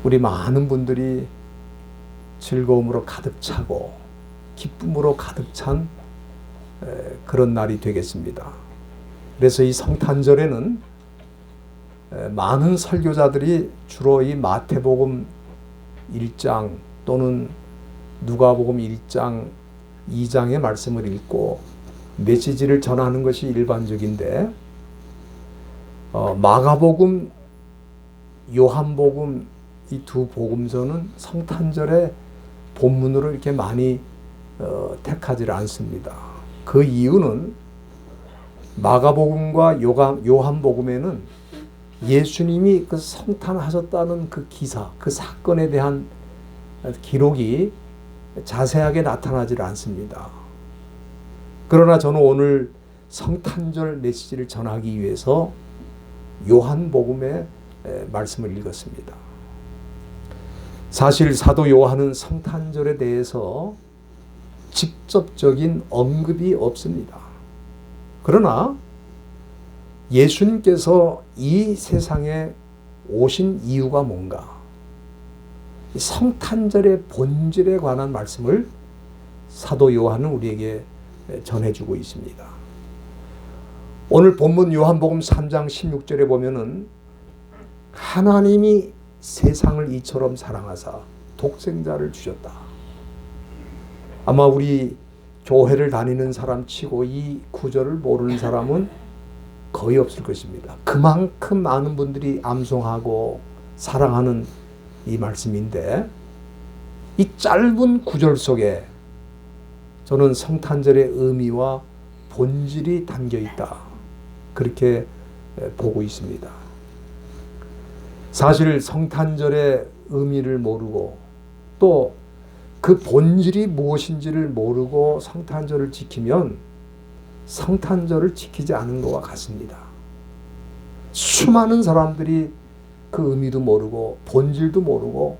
우리 많은 분들이 즐거움으로 가득 차고 기쁨으로 가득 찬 그런 날이 되겠습니다. 그래서 이 성탄절에는 많은 설교자들이 주로 이 마태복음 1장 또는 누가복음 1장 2장의 말씀을 읽고 메시지를 전하는 것이 일반적인데, 마가복음, 요한복음 이 두 복음서는 성탄절의 본문으로 이렇게 많이 택하지 않습니다. 그 이유는 마가복음과 요한복음에는 예수님이 그 성탄하셨다는 그 기사, 그 사건에 대한 기록이 자세하게 나타나지 않습니다. 그러나 저는 오늘 성탄절 메시지를 전하기 위해서 요한복음의 말씀을 읽었습니다. 사실 사도 요한은 성탄절에 대해서 직접적인 언급이 없습니다. 그러나 예수님께서 이 세상에 오신 이유가 뭔가, 성탄절의 본질에 관한 말씀을 사도 요한은 우리에게 전해주고 있습니다. 오늘 본문 요한복음 3장 16절에 보면은 하나님이 세상을 이처럼 사랑하사 독생자를 주셨다. 아마 우리 교회를 다니는 사람 치고 이 구절을 모르는 사람은 거의 없을 것입니다. 그만큼 많은 분들이 암송하고 사랑하는 이 말씀인데, 이 짧은 구절 속에 저는 성탄절의 의미와 본질이 담겨 있다, 그렇게 보고 있습니다. 사실 성탄절의 의미를 모르고 또 그 본질이 무엇인지를 모르고 성탄절을 지키면 성탄절을 지키지 않은 것과 같습니다. 수많은 사람들이 그 의미도 모르고 본질도 모르고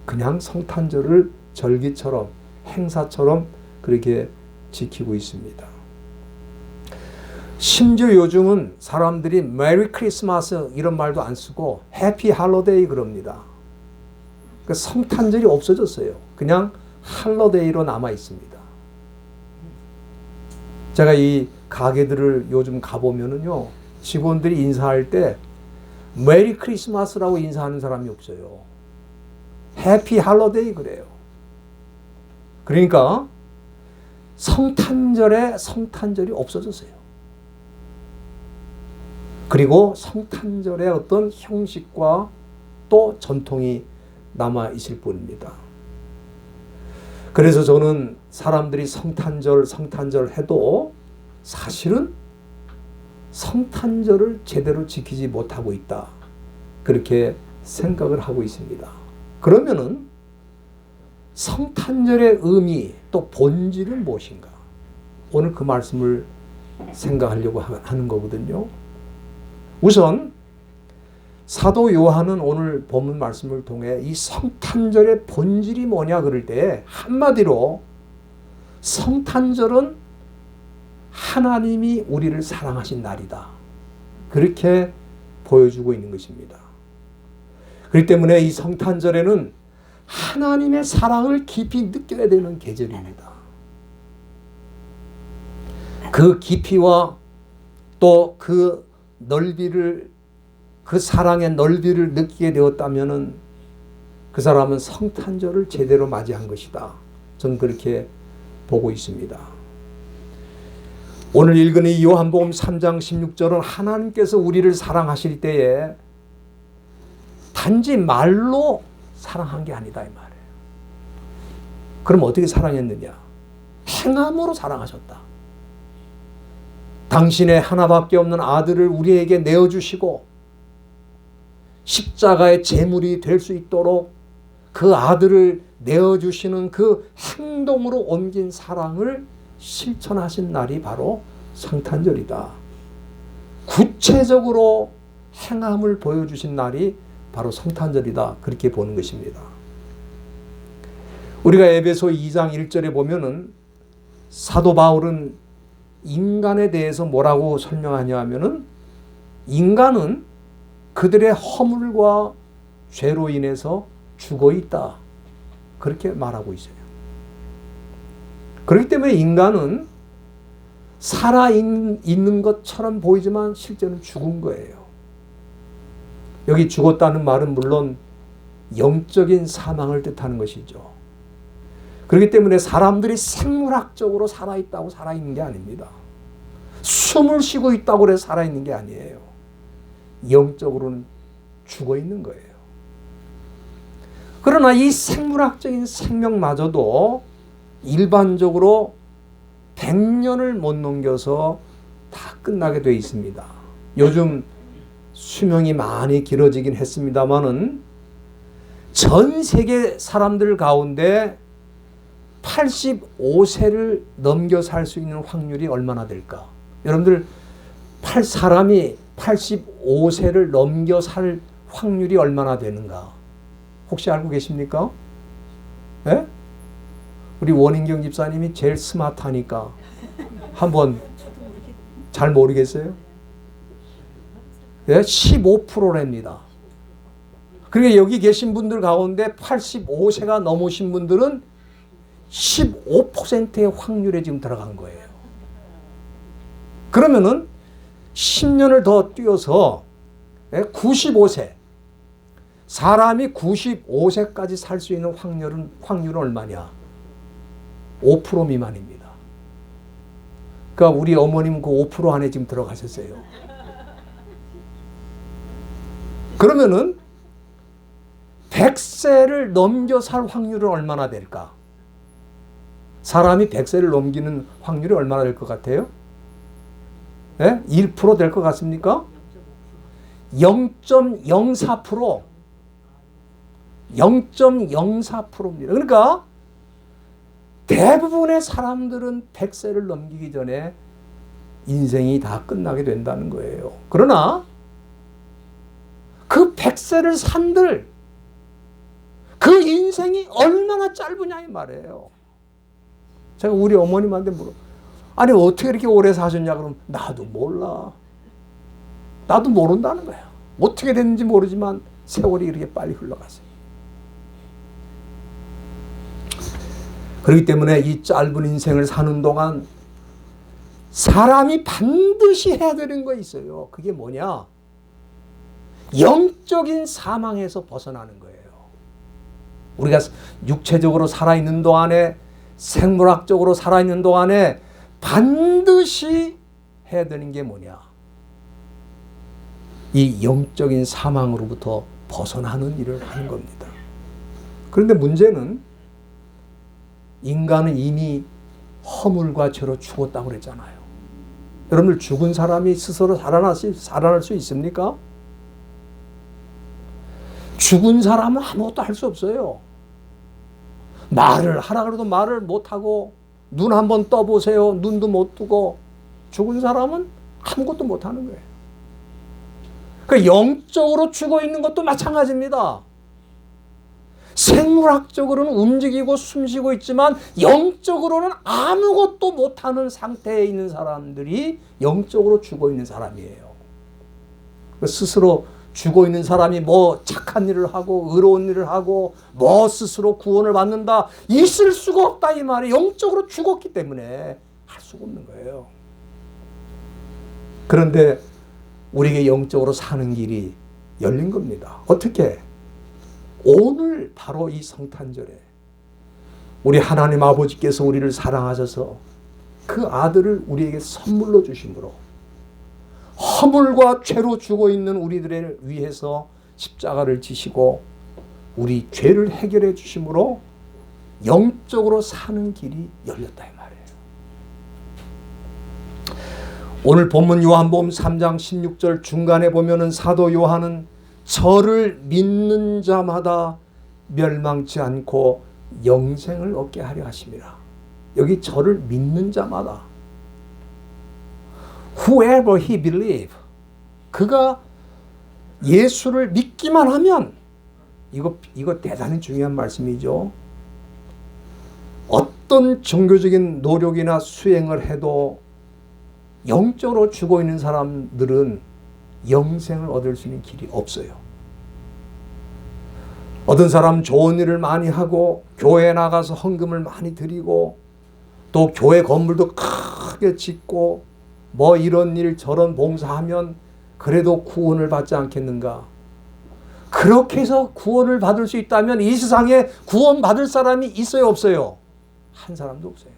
그냥 성탄절을 절기처럼, 행사처럼 그렇게 지키고 있습니다. 심지어 요즘은 사람들이 메리 크리스마스 이런 말도 안 쓰고 해피 할로데이 그럽니다. 그러니까 성탄절이 없어졌어요. 그냥 할로데이로 남아 있습니다. 제가 이 가게들을 요즘 가보면은요, 직원들이 인사할 때 메리 크리스마스라고 인사하는 사람이 없어요. 해피 할로데이 그래요. 그러니까 성탄절이 없어졌어요. 그리고 성탄절의 어떤 형식과 또 전통이 남아 있을 뿐입니다. 그래서 저는 사람들이 성탄절 해도 사실은 성탄절을 제대로 지키지 못하고 있다, 그렇게 생각을 하고 있습니다. 그러면은 성탄절의 의미 또 본질은 무엇인가? 오늘 그 말씀을 생각하려고 하는 거거든요. 우선 사도 요한은 오늘 본문 말씀을 통해 이 성탄절의 본질이 뭐냐 그럴 때 한마디로 성탄절은 하나님이 우리를 사랑하신 날이다, 그렇게 보여주고 있는 것입니다. 그렇기 때문에 이 성탄절에는 하나님의 사랑을 깊이 느껴야 되는 계절입니다. 그 깊이와 또 그 넓이를, 그 사랑의 넓이를 느끼게 되었다면은 그 사람은 성탄절을 제대로 맞이한 것이다, 저는 그렇게 보고 있습니다. 오늘 읽은 이 요한복음 3장 16절은 하나님께서 우리를 사랑하실 때에 단지 말로 사랑한 게 아니다, 이 말이에요. 그럼 어떻게 사랑했느냐? 행함으로 사랑하셨다. 당신의 하나밖에 없는 아들을 우리에게 내어주시고 십자가의 제물이 될 수 있도록 그 아들을 내어주시는 그 행동으로 옮긴 사랑을 실천하신 날이 바로 성탄절이다. 구체적으로 행함을 보여주신 날이 바로 성탄절이다, 그렇게 보는 것입니다. 우리가 에베소 2장 1절에 보면은 사도 바울은 인간에 대해서 뭐라고 설명하냐 하면은, 인간은 그들의 허물과 죄로 인해서 죽어 있다. 그렇게 말하고 있어요. 그렇기 때문에 인간은 살아있는 것처럼 보이지만 실제는 죽은 거예요. 여기 죽었다는 말은 물론 영적인 사망을 뜻하는 것이죠. 그렇기 때문에 사람들이 생물학적으로 살아있다고 살아있는 게 아닙니다. 숨을 쉬고 있다고 해서 살아있는 게 아니에요. 영적으로는 죽어 있는 거예요. 그러나 이 생물학적인 생명마저도 일반적으로 100년을 못 넘겨서 다 끝나게 돼 있습니다. 요즘 수명이 많이 길어지긴 했습니다만은 전 세계 사람들 가운데 85세를 넘겨 살 수 있는 확률이 얼마나 될까? 여러분들 사람이 85세를 넘겨 살 확률이 얼마나 되는가? 혹시 알고 계십니까? 네? 우리 원인경 집사님이 제일 스마트하니까 한번 잘 모르겠어요? 네? 15%랍니다. 그러니까 여기 계신 분들 가운데 85세가 넘으신 분들은 15%의 확률에 지금 들어간 거예요. 그러면은 10년을 더 뛰어서 95세, 사람이 95세까지 살 수 있는 확률은 얼마냐? 5% 미만입니다. 그러니까 우리 어머님 그 5% 안에 지금 들어가셨어요. 그러면은 100세를 넘겨 살 확률은 얼마나 될까? 사람이 100세를 넘기는 확률이 얼마나 될 것 같아요? 1% 될 것 같습니까? 0.04%. 0.04%입니다. 그러니까 대부분의 사람들은 100세를 넘기기 전에 인생이 다 끝나게 된다는 거예요. 그러나 그 100세를 산들 그 인생이 얼마나 짧으냐 이 말이에요. 제가 우리 어머님한테 아니 어떻게 이렇게 오래 사셨냐 그러면 나도 몰라. 나도 모른다는 거야. 어떻게 됐는지 모르지만 세월이 이렇게 빨리 흘러갔어요. 그렇기 때문에 이 짧은 인생을 사는 동안 사람이 반드시 해야 되는 거 있어요. 그게 뭐냐? 영적인 사망에서 벗어나는 거예요. 우리가 육체적으로 살아있는 동안에 생물학적으로 살아있는 동안에 반드시 해야 되는 게 뭐냐? 이 영적인 사망으로부터 벗어나는 일을 하는 겁니다. 그런데 문제는 인간은 이미 허물과 죄로 죽었다고 그랬잖아요. 여러분들 죽은 사람이 스스로 살아날 수 있습니까? 죽은 사람은 아무것도 할 수 없어요. 말을 하라 그래도 말을 못하고 눈 한번 떠보세요. 눈도 못 뜨고 죽은 사람은 아무것도 못하는 거예요. 그러니까 영적으로 죽어 있는 것도 마찬가지입니다. 생물학적으로는 움직이고 숨쉬고 있지만 영적으로는 아무것도 못하는 상태에 있는 사람들이 영적으로 죽어 있는 사람이에요. 스스로 죽어 있는 사람이 뭐 착한 일을 하고 의로운 일을 하고 뭐 스스로 구원을 받는다 있을 수가 없다 이 말이에요. 영적으로 죽었기 때문에 할 수가 없는 거예요. 그런데 우리에게 영적으로 사는 길이 열린 겁니다. 어떻게? 오늘 바로 이 성탄절에 우리 하나님 아버지께서 우리를 사랑하셔서 그 아들을 우리에게 선물로 주심으로 허물과 죄로 죽어 있는 우리들을 위해서 십자가를 지시고 우리 죄를 해결해 주심으로 영적으로 사는 길이 열렸다 이 말이에요. 오늘 본문 요한복음 3장 16절 중간에 보면은 사도 요한은 저를 믿는 자마다 멸망치 않고 영생을 얻게 하려 하심이라. 여기 저를 믿는 자마다 whoever he believe 그가 예수를 믿기만 하면 이거 대단히 중요한 말씀이죠. 어떤 종교적인 노력이나 수행을 해도 영적으로 죽어 있는 사람들은 영생을 얻을 수 있는 길이 없어요. 어떤 사람 좋은 일을 많이 하고 교회에 나가서 헌금을 많이 드리고 또 교회 건물도 크게 짓고 뭐 이런 일 저런 봉사하면 그래도 구원을 받지 않겠는가? 그렇게 해서 구원을 받을 수 있다면 이 세상에 구원 받을 사람이 있어요, 없어요? 한 사람도 없어요.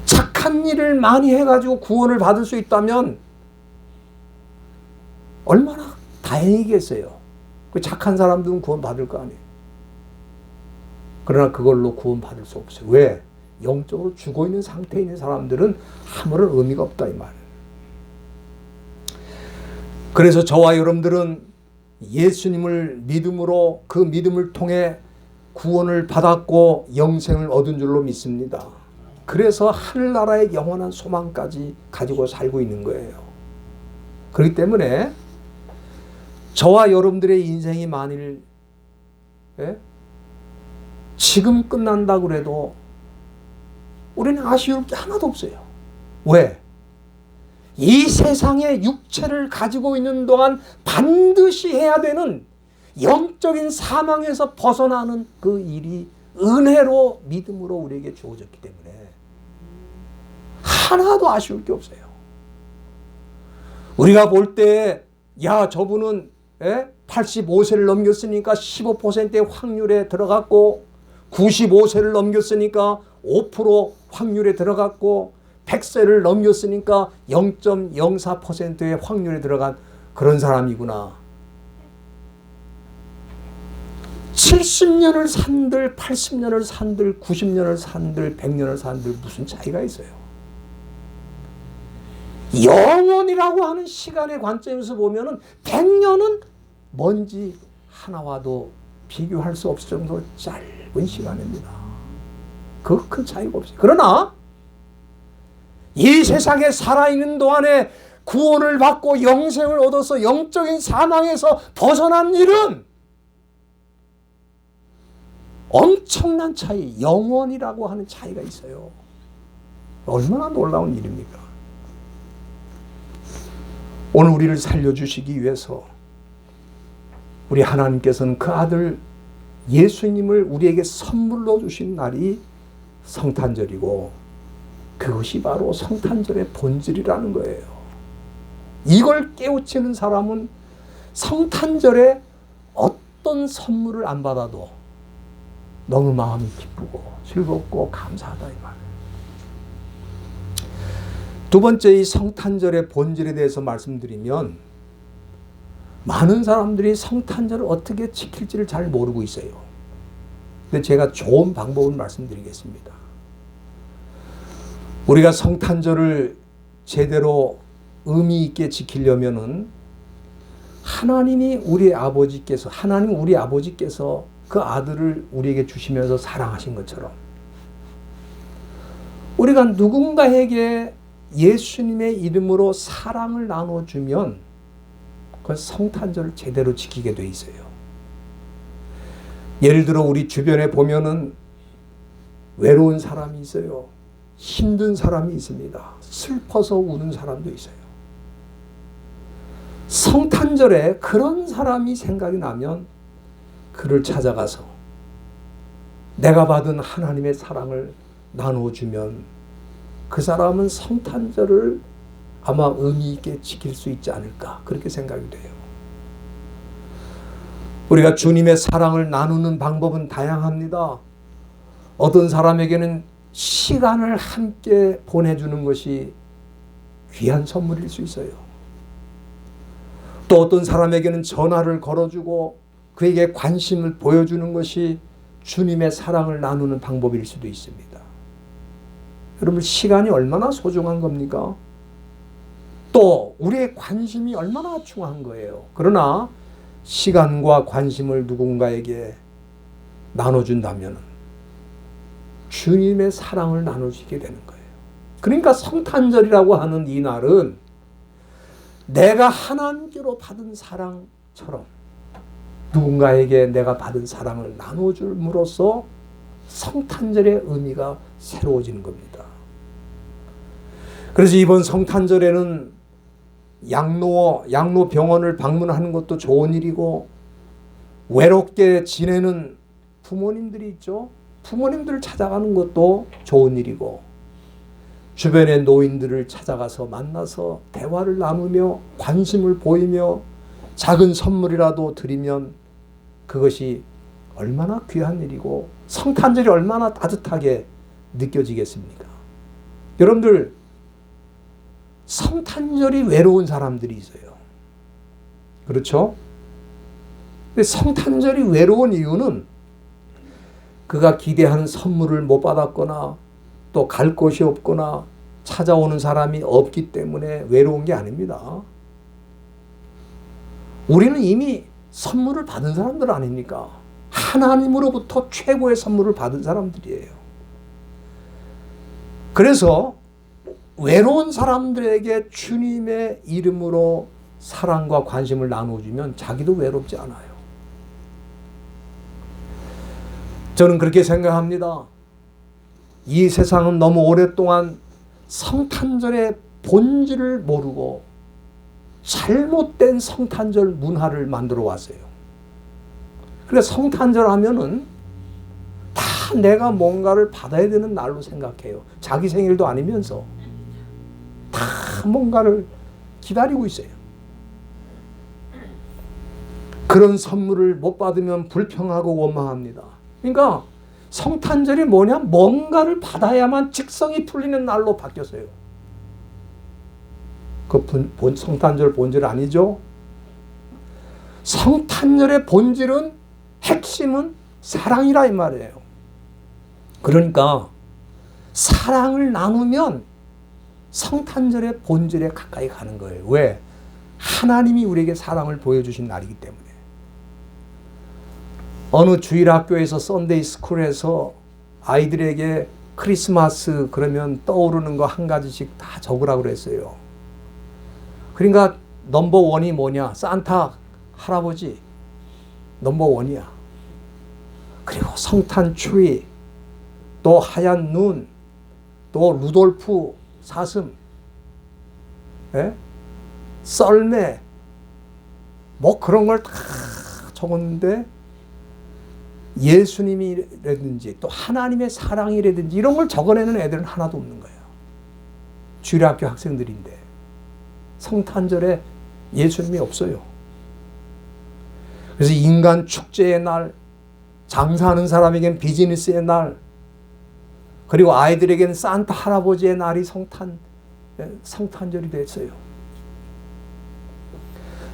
착한 일을 많이 해가지고 구원을 받을 수 있다면 얼마나 다행이겠어요. 그 착한 사람들은 구원 받을 거 아니에요. 그러나 그걸로 구원 받을 수 없어요. 왜? 영적으로 죽어 있는 상태에 있는 사람들은 아무런 의미가 없다 이 말이에요. 그래서 저와 여러분들은 예수님을 믿음으로 그 믿음을 통해 구원을 받았고 영생을 얻은 줄로 믿습니다. 그래서 하늘나라의 영원한 소망까지 가지고 살고 있는 거예요. 그렇기 때문에 저와 여러분들의 인생이 만일 지금 끝난다고 그래도 우리는 아쉬울 게 하나도 없어요. 왜? 이 세상의 육체를 가지고 있는 동안 반드시 해야 되는 영적인 사망에서 벗어나는 그 일이 은혜로 믿음으로 우리에게 주어졌기 때문에 하나도 아쉬울 게 없어요. 우리가 볼 때 야 저분은 85세를 넘겼으니까 15%의 확률에 들어갔고 95세를 넘겼으니까 5% 확률에 들어갔고 100세를 넘겼으니까 0.04%의 확률에 들어간 그런 사람이구나. 70년을 산들 80년을 산들 90년을 산들 100년을 산들 무슨 차이가 있어요. 영원이라고 하는 시간의 관점에서 보면은 100년은 먼지 하나와도 비교할 수 없을 정도로 짧은 시간입니다. 그 큰 차이가 없어요. 그러나 이 세상에 살아있는 동안에 구원을 받고 영생을 얻어서 영적인 사망에서 벗어난 일은 엄청난 차이, 영원이라고 하는 차이가 있어요. 얼마나 놀라운 일입니까? 오늘 우리를 살려주시기 위해서 우리 하나님께서는 그 아들 예수님을 우리에게 선물로 주신 날이 성탄절이고 그것이 바로 성탄절의 본질이라는 거예요. 이걸 깨우치는 사람은 성탄절에 어떤 선물을 안 받아도 너무 마음이 기쁘고 즐겁고 감사하다 이 말이에요. 두 번째 이 성탄절의 본질에 대해서 말씀드리면 많은 사람들이 성탄절을 어떻게 지킬지를 잘 모르고 있어요. 근데 제가 좋은 방법을 말씀드리겠습니다. 우리가 성탄절을 제대로 의미 있게 지키려면은 하나님 우리 아버지께서 그 아들을 우리에게 주시면서 사랑하신 것처럼 우리가 누군가에게 예수님의 이름으로 사랑을 나눠주면 그 성탄절을 제대로 지키게 돼 있어요. 예를 들어 우리 주변에 보면은 외로운 사람이 있어요. 힘든 사람이 있습니다. 슬퍼서 우는 사람도 있어요. 성탄절에 그런 사람이 생각이 나면 그를 찾아가서 내가 받은 하나님의 사랑을 나눠주면 그 사람은 성탄절을 아마 의미 있게 지킬 수 있지 않을까 그렇게 생각이 돼요. 우리가 주님의 사랑을 나누는 방법은 다양합니다. 어떤 사람에게는 시간을 함께 보내주는 것이 귀한 선물일 수 있어요. 또 어떤 사람에게는 전화를 걸어주고 그에게 관심을 보여주는 것이 주님의 사랑을 나누는 방법일 수도 있습니다. 여러분 시간이 얼마나 소중한 겁니까? 또 우리의 관심이 얼마나 중요한 거예요. 그러나 시간과 관심을 누군가에게 나눠준다면 주님의 사랑을 나누시게 되는 거예요. 그러니까 성탄절이라고 하는 이 날은 내가 하나님께로 받은 사랑처럼 누군가에게 내가 받은 사랑을 나눠줌으로써 성탄절의 의미가 새로워지는 겁니다. 그래서 이번 성탄절에는 양로 병원을 방문하는 것도 좋은 일이고, 외롭게 지내는 부모님들이 있죠. 부모님들을 찾아가는 것도 좋은 일이고, 주변의 노인들을 찾아가서 만나서 대화를 나누며 관심을 보이며 작은 선물이라도 드리면 그것이 얼마나 귀한 일이고 성탄절이 얼마나 따뜻하게 느껴지겠습니까? 여러분들, 성탄절이 외로운 사람들이 있어요. 그렇죠? 근데 성탄절이 외로운 이유는 그가 기대하는 선물을 못 받았거나 또 갈 곳이 없거나 찾아오는 사람이 없기 때문에 외로운 게 아닙니다. 우리는 이미 선물을 받은 사람들 아닙니까? 하나님으로부터 최고의 선물을 받은 사람들이에요. 그래서 외로운 사람들에게 주님의 이름으로 사랑과 관심을 나눠주면 자기도 외롭지 않아요. 저는 그렇게 생각합니다. 이 세상은 너무 오랫동안 성탄절의 본질을 모르고 잘못된 성탄절 문화를 만들어 왔어요. 그래서 성탄절 하면은 다 내가 뭔가를 받아야 되는 날로 생각해요. 자기 생일도 아니면서 다 뭔가를 기다리고 있어요. 그런 선물을 못 받으면 불평하고 원망합니다. 그러니까 성탄절이 뭐냐? 뭔가를 받아야만 직성이 풀리는 날로 바뀌었어요. 그 성탄절 본질 아니죠? 성탄절의 본질은, 핵심은 사랑이라 이 말이에요. 그러니까 사랑을 나누면 성탄절의 본질에 가까이 가는 거예요. 왜? 하나님이 우리에게 사랑을 보여주신 날이기 때문에. 어느 주일학교에서 썬데이 스쿨에서 아이들에게 크리스마스 그러면 떠오르는 거 한 가지씩 다 적으라고 그랬어요. 그러니까 넘버원이 뭐냐? 산타 할아버지 넘버원이야. 그리고 성탄 추위, 또 하얀 눈, 또 루돌프 사슴, 썰매, 뭐 그런 걸 다 적었는데 예수님이라든지 또 하나님의 사랑이라든지 이런 걸 적어내는 애들은 하나도 없는 거예요. 주일학교 학생들인데 성탄절에 예수님이 없어요. 그래서 인간 축제의 날, 장사하는 사람에겐 비즈니스의 날, 그리고 아이들에게는 산타 할아버지의 날이 성탄절이 됐어요.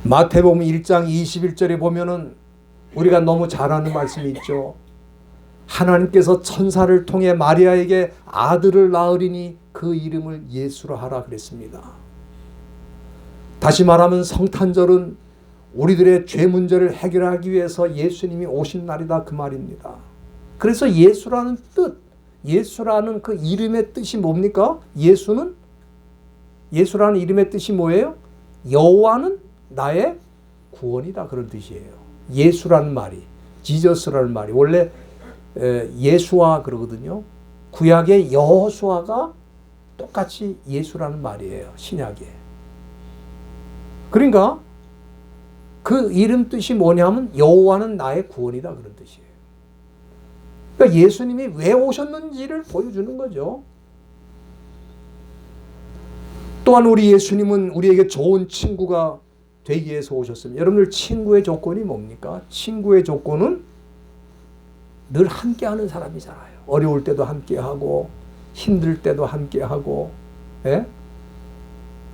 마태복음 1장 21절에 보면은 우리가 너무 잘 아는 말씀이 있죠. 하나님께서 천사를 통해 마리아에게 아들을 낳으리니 그 이름을 예수라 하라 그랬습니다. 다시 말하면 성탄절은 우리들의 죄 문제를 해결하기 위해서 예수님이 오신 날이다 그 말입니다. 그래서 예수라는 뜻, 예수라는 그 이름의 뜻이 뭡니까? 예수라는 이름의 뜻이 뭐예요? 여호와는 나의 구원이다 그런 뜻이에요. 예수라는 말이, 지저스라는 말이 원래 예수와 그러거든요. 구약의 여호수아가 똑같이 예수라는 말이에요. 신약에. 그러니까 그 이름 뜻이 뭐냐면 여호와는 나의 구원이다 그런 뜻이에요. 그러니까 예수님이 왜 오셨는지를 보여주는 거죠. 또한 우리 예수님은 우리에게 좋은 친구가 되기 위해서 오셨습니다. 여러분들 친구의 조건이 뭡니까? 친구의 조건은 늘 함께하는 사람이잖아요. 어려울 때도 함께하고 힘들 때도 함께하고. 예?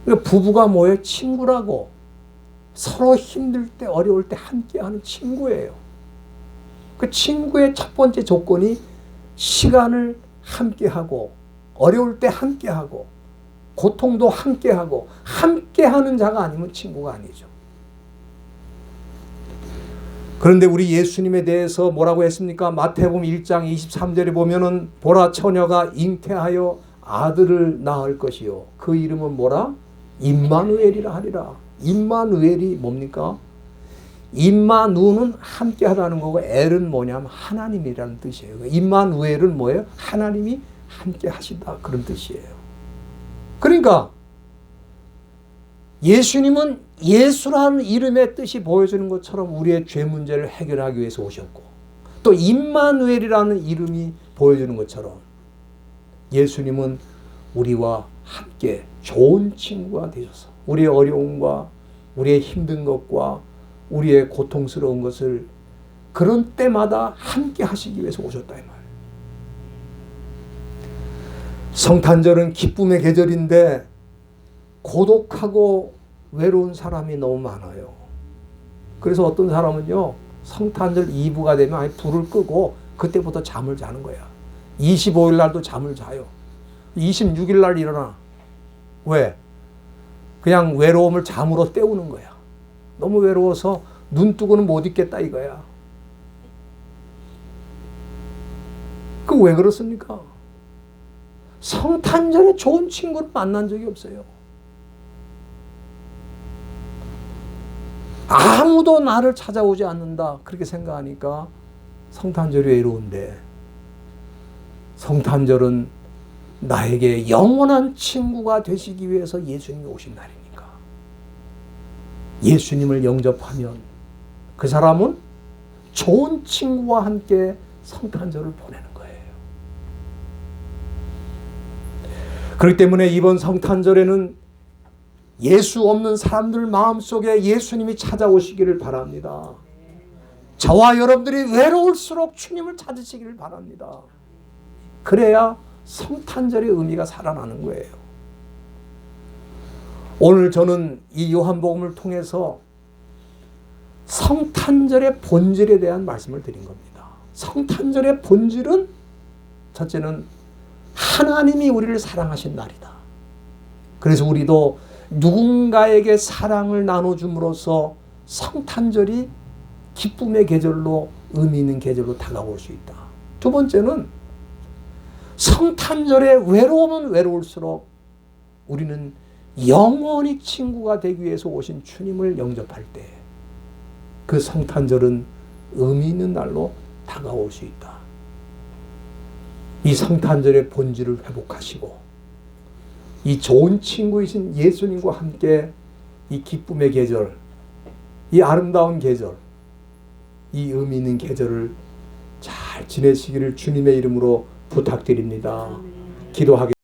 그러니까 부부가 뭐예요? 친구라고. 서로 힘들 때 어려울 때 함께하는 친구예요. 그 친구의 첫 번째 조건이 시간을 함께하고 어려울 때 함께하고 고통도 함께하고 함께하는 자가 아니면 친구가 아니죠. 그런데 우리 예수님에 대해서 뭐라고 했습니까? 마태복음 1장 23절에 보면은 보라 처녀가 잉태하여 아들을 낳을 것이요 그 이름은 뭐라? 임마누엘이라 하리라. 임마누엘이 뭡니까? 임마누는 함께하다는 거고 엘은 뭐냐면 하나님이라는 뜻이에요. 임마누엘은 뭐예요? 하나님이 함께 하신다 그런 뜻이에요. 그러니까 예수님은 예수라는 이름의 뜻이 보여주는 것처럼 우리의 죄 문제를 해결하기 위해서 오셨고, 또 임마누엘이라는 이름이 보여주는 것처럼 예수님은 우리와 함께 좋은 친구가 되셔서 우리의 어려움과 우리의 힘든 것과 우리의 고통스러운 것을 그런 때마다 함께 하시기 위해서 오셨다 이 말이에요. 성탄절은 기쁨의 계절인데 고독하고 외로운 사람이 너무 많아요. 그래서 어떤 사람은요, 성탄절 이브가 되면 아예 불을 끄고 그때부터 잠을 자는 거야. 25일 날도 잠을 자요. 26일 날 일어나. 왜? 그냥 외로움을 잠으로 때우는 거야. 너무 외로워서 눈 뜨고는 못 있겠다 이거야. 그 왜 그렇습니까? 성탄절에 좋은 친구를 만난 적이 없어요. 아무도 나를 찾아오지 않는다 그렇게 생각하니까 성탄절이 외로운데, 성탄절은 나에게 영원한 친구가 되시기 위해서 예수님이 오신 날이니까 예수님을 영접하면 그 사람은 좋은 친구와 함께 성탄절을 보내는 거예요. 그렇기 때문에 이번 성탄절에는 예수 없는 사람들 마음속에 예수님이 찾아오시기를 바랍니다. 저와 여러분들이 외로울수록 주님을 찾으시기를 바랍니다. 그래야 성탄절의 의미가 살아나는 거예요. 오늘 저는 이 요한복음을 통해서 성탄절의 본질에 대한 말씀을 드린 겁니다. 성탄절의 본질은 첫째는 하나님이 우리를 사랑하신 날이다. 그래서 우리도 누군가에게 사랑을 나눠줌으로써 성탄절이 기쁨의 계절로 의미 있는 계절로 다가올 수 있다. 두 번째는 성탄절에 외로우면 외로울수록 우리는 영원히 친구가 되기 위해서 오신 주님을 영접할 때 그 성탄절은 의미 있는 날로 다가올 수 있다. 이 성탄절의 본질을 회복하시고 이 좋은 친구이신 예수님과 함께 이 기쁨의 계절, 이 아름다운 계절, 이 의미 있는 계절을 잘 지내시기를 주님의 이름으로 부탁드립니다. 기도하겠습니다.